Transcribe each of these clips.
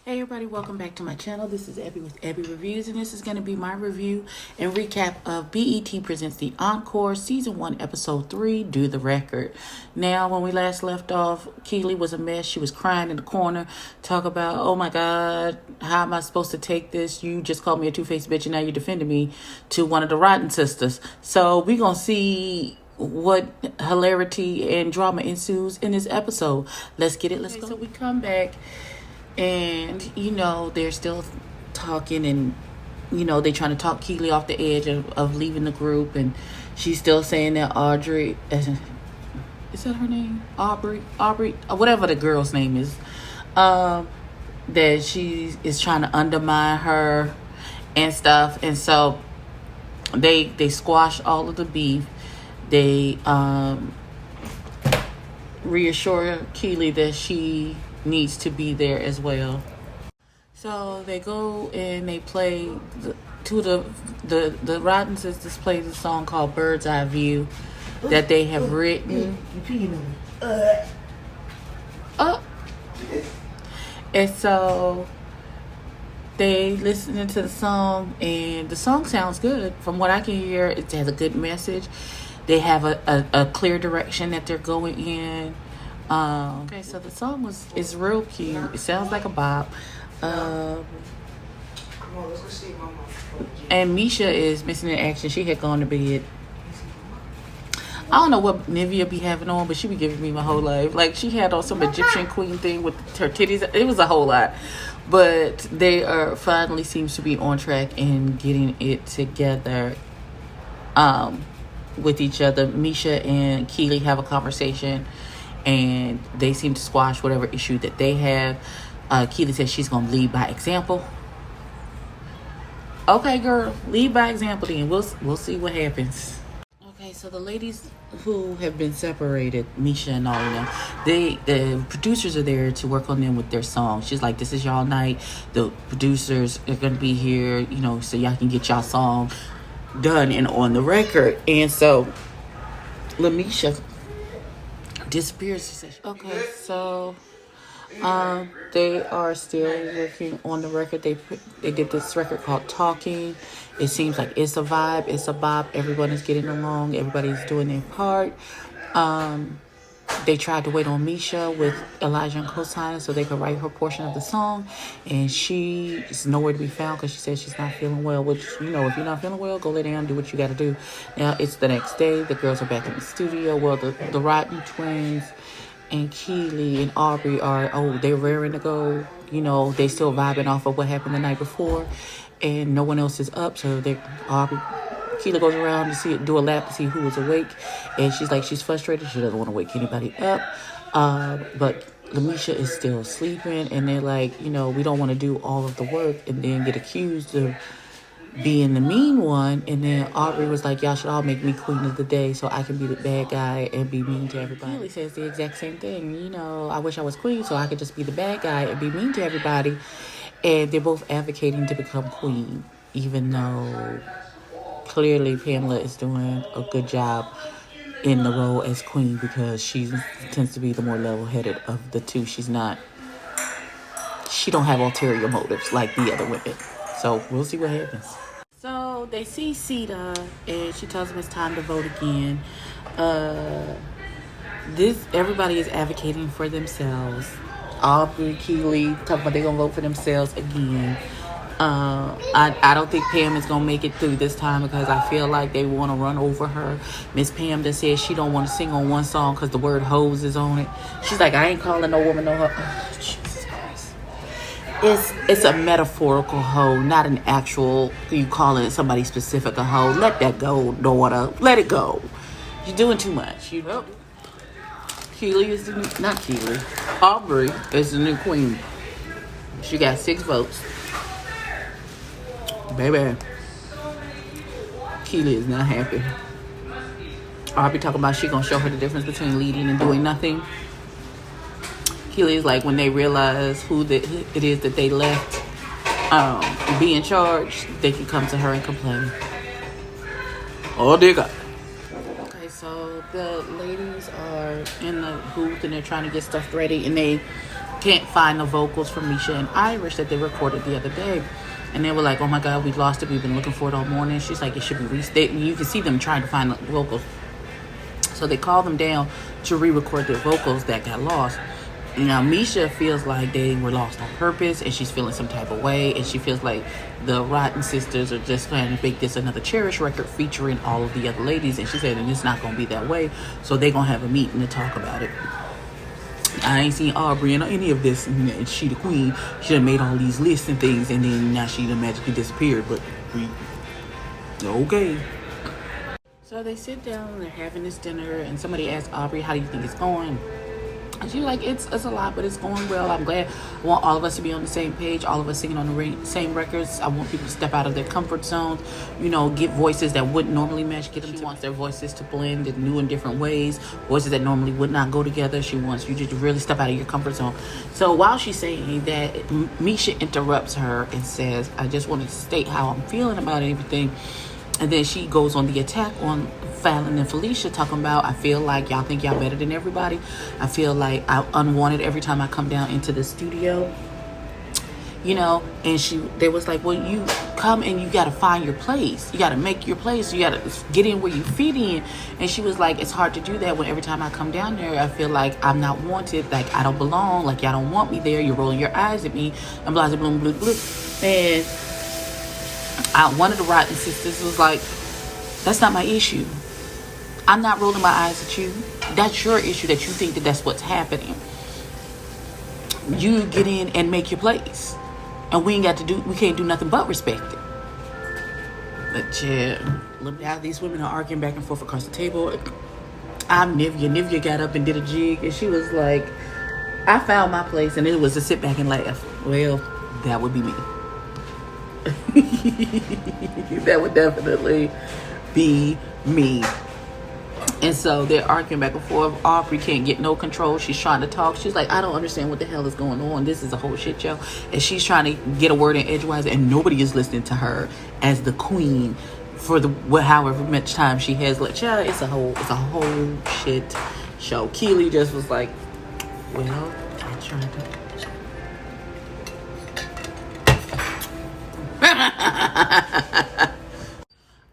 Hey everybody, welcome back to my channel. This is Abby with Abby Reviews, and this is going to be my review and recap of BET Presents The Encore Season 1, Episode 3, Do the Record. Now, when we last left off, Keely was a mess. She was crying in the corner, talk about, oh my God, how am I supposed to take this? You just called me a two-faced bitch and now you're defending me to one of the Rotten sisters. So we're going to see what hilarity and drama ensues in this episode. Let's get it. Let's go. So we come back. And, they're still talking and, they're trying to talk Keely off the edge of leaving the group. And she's still saying that Audrey, is that her name? Aubrey, whatever the girl's name is, that she is trying to undermine her and stuff. And so they squash all of the beef. They reassure Keely that she needs to be there as well. So they go and they play the Rotten Sisters play the song called Bird's Eye View that they have written. And so they listening to the song, and the song sounds good. From what I can hear, it has a good message. They have a clear direction that they're going in. Okay, so the song is real cute. It sounds like a bop. And Misha is missing in action. She had gone to bed. I don't know what Nivea be having on, but she be giving me my whole life. Like, she had on some Egyptian queen thing with her titties. It was a whole lot. But they are finally seems to be on track and getting it together with each other. Misha and Keely have a conversation, and they seem to squash whatever issue that they have. Keely says she's going to lead by example. Okay, girl, lead by example then. We'll see what happens. Okay, so the ladies who have been separated, Misha and all of them, the producers are there to work on them with their songs. She's like, this is y'all night. The producers are going to be here, so y'all can get y'all song done and on the record. And so LaMisha disappears. She says, okay, so they are still working on the record. They did this record called Talking. It seems like it's a vibe, it's a bop. Everybody's getting along, everybody's doing their part. They tried to wait on Misha with Elijah and Cosign so they could write her portion of the song, and she is nowhere to be found because she said she's not feeling well, which, if you're not feeling well, go lay down and do what you got to do. Now, it's the next day. The girls are back in the studio. Well, the Rotten twins and Keely and Aubrey they're raring to go. They still vibing off of what happened the night before, and no one else is up, so Keely goes around to do a lap to see who was awake, and she's frustrated. She doesn't want to wake anybody up, but LaMisha is still sleeping, and they're like, we don't want to do all of the work and then get accused of being the mean one. And then Aubrey was like, y'all should all make me queen of the day so I can be the bad guy and be mean to everybody. Keely says the exact same thing. I wish I was queen so I could just be the bad guy and be mean to everybody. And they're both advocating to become queen, even though clearly Pamela is doing a good job in the role as queen because she tends to be the more level-headed of the two. She don't have ulterior motives like the other women. So we'll see what happens. So they see Sita, and she tells them it's time to vote again. Everybody is advocating for themselves. Aubrey, Keely talking about they're gonna vote for themselves again. I don't think Pam is gonna make it through this time because I feel like they want to run over her. Miss Pam just said she don't want to sing on one song because the word "hoes" is on it. She's like, I ain't calling no woman no hoe. Oh, Jesus Christ. It's a metaphorical hoe, not an actual. You calling somebody specific a hoe? Let that go, daughter. Let it go. You're doing too much. Keely is not Keely. Aubrey is the new queen. She got 6 votes. Baby, Keely is not happy. Aubrey talking about she gonna show her the difference between leading and doing nothing. Keely is like, when they realize who it is that they left be in charge, they can come to her and complain. Oh, dear God. Okay, so the ladies are in the booth and they're trying to get stuff ready, and they can't find the vocals from Misha and Irish that they recorded the other day. And they were like, oh my God, we lost it. We've been looking for it all morning. She's like, it should be restated. You can see them trying to find the vocals. So they called them down to re-record their vocals that got lost. Now, Misha feels like they were lost on purpose, and she's feeling some type of way, and she feels like the Rotten Sisters are just trying to make this another Cherish record featuring all of the other ladies, and she said, and it's not going to be that way, so they're going to have a meeting to talk about it. I ain't seen Aubrey in any of this, and she the queen. She done made all these lists and things, and then now she done magically disappeared, but okay. So they sit down, and they're having this dinner, and somebody asks Aubrey, how do you think it's going? And she's like, it's a lot, but it's going well. I'm glad. I want all of us to be on the same page, all of us singing on the same records. I want people to step out of their comfort zones, get voices that wouldn't normally match. She wants their voices to blend in new and different ways, voices that normally would not go together. She wants you to really step out of your comfort zone. So while she's saying that, Misha interrupts her and says, I just wanted to state how I'm feeling about everything. And then she goes on the attack on Fallon and Felicia, talking about, I feel like y'all think y'all better than everybody. I feel like I'm unwanted every time I come down into the studio. And they was like, well, you come and you got to find your place. You got to make your place. You got to get in where you fit in. And she was like, it's hard to do that when every time I come down there, I feel like I'm not wanted. Like I don't belong. Like y'all don't want me there. You're rolling your eyes at me. And blah, blah, blah, blah, blah. And one of the Rotten Sisters was like, that's not my issue. I'm not rolling my eyes at you. That's your issue that you think that that's what's happening. You get in and make your place. And we can't do nothing but respect it. But yeah, look how these women are arguing back and forth across the table. I'm Nivea. Nivea got up and did a jig, and she was like, I found my place, and it was to sit back and laugh. Well, that would be me. That would definitely be me. And so they're arguing back and forth. Aubrey can't get no control. She's trying to talk. She's like, I don't understand what the hell is going on. This is a whole shit show. And she's trying to get a word in edgewise, and nobody is listening to her as the queen for however much time she has left. Child, it's a whole shit show. Keely just was like, well, I tried to.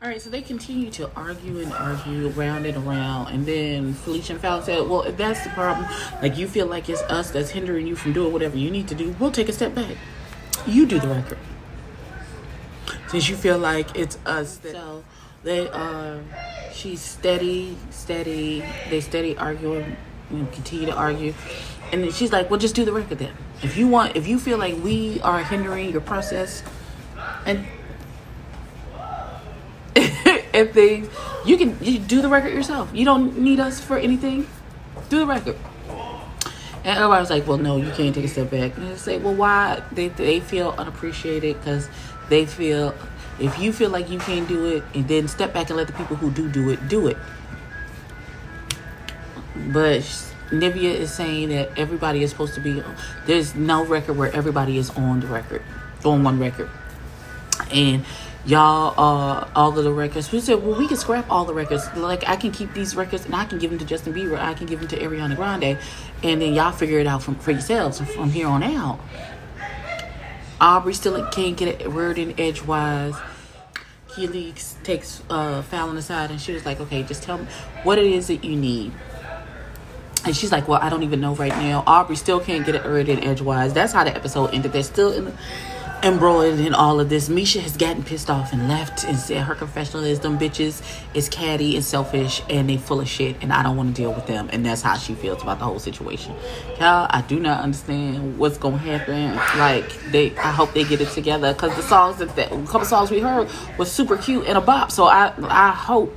All right, so they continue to argue round and around, and then Felicia and Fallon said, well, if that's the problem, like you feel like it's us that's hindering you from doing whatever you need to do, we'll take a step back. You do the record. Since you feel like it's us. So they she's steady, they steady arguing and continue to argue. And then she's like, well, just do the record then. If you feel like we are hindering your process, and if you do the record yourself. You don't need us for anything. Do the record. And everybody was like, well, no, you can't take a step back. And they say, well, why? They feel unappreciated because they feel, if you feel like you can't do it, and then step back and let the people who do it, do it. But Nivea is saying that everybody is supposed to be, there's no record where everybody is on one record. And y'all, all of the records, we said, well, we can scrap all the records. Like, I can keep these records and I can give them to Justin Bieber. I can give them to Ariana Grande. And then y'all figure it out for yourselves from here on out. Aubrey still can't get a word in edgewise. Keely takes Fallon aside, and she was like, okay, just tell me what it is that you need. And she's like, well, I don't even know right now. Aubrey still can't get a word in edgewise. That's how the episode ended. They're still embroiled in all of this. Misha has gotten pissed off and left and said her confessional is them bitches is catty and selfish and they full of shit and I don't want to deal with them. And that's how she feels about the whole situation. Y'all, I do not understand what's gonna happen. Like, I hope they get it together, because the songs a couple songs we heard was super cute and a bop. So I hope,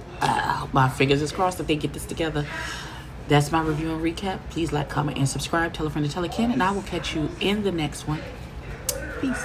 my fingers is crossed that they get this together. That's my review and recap. Please like, comment, and subscribe. Tell a friend to tell a kin, and I will catch you in the next one. Peace.